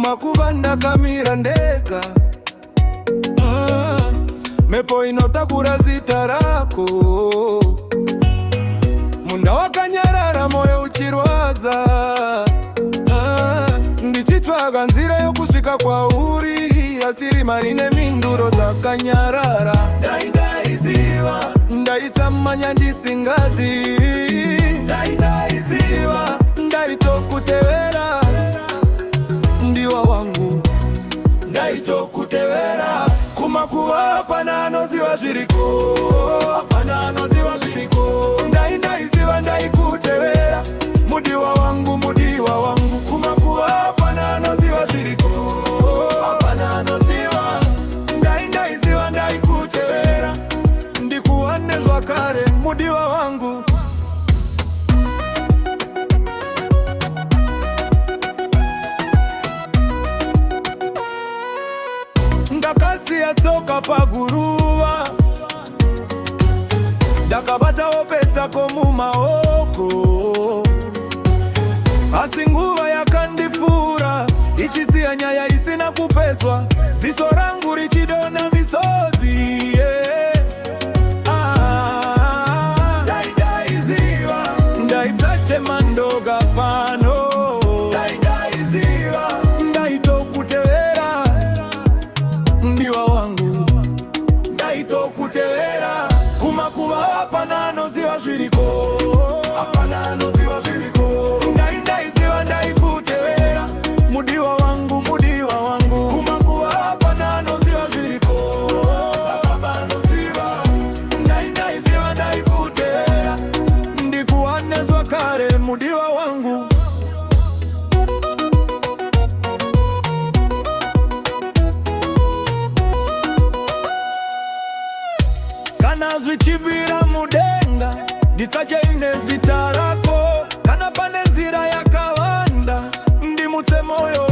kumakuvanda kamira ndeka mepo inotakura zita rako. Munda wakanyarara moyo uchirwadza ndichitsvaga nzira yokusvika kwauri, asiri marine minduro dzakanyarara. Ndaiziva ndaisamanya ndisingazivi, ndaiziva ndaitokutevera ndiwa wangu, ndaitokutevera. Kumakuva hapana anoziva zviriko, hapana anoziva zviriko. Ndaiziva ndaikutevera mudiwa wangu, mudiwa wangu. Kumakuva hapana anoziva zviriko, hapana anoziva. Ndaiziva ndaikutevera ndikuwane zvakare mudiwa wangu. Ndakasiya tsoka paguruva, ndakabata hope dzako mumaoko, asi nguva yakandipfuura ichisiya nyaya isina kupedzwa, ziso rangu richidonha misodzi, Ndaiziva ndaisachema ndoga pano, ndaiziva ndaitokutevera ndiwa wangu, ndaitokutevera. Kumakuva hapana anoziva zviriko, hapana anoziva zviriko. Ndaiziva ndaikutevera mudiwa wangu, mudiwa wangu. Kumakuva hapana anoziva zviriko, hapana anoziva. Ndaiziva ndaikutevera ndikuwane zvakare mudiwa wangu. Kana zvichibvira mudenga nditsachaine zita rako, kana pane nzira yakawanda ndimutse moyo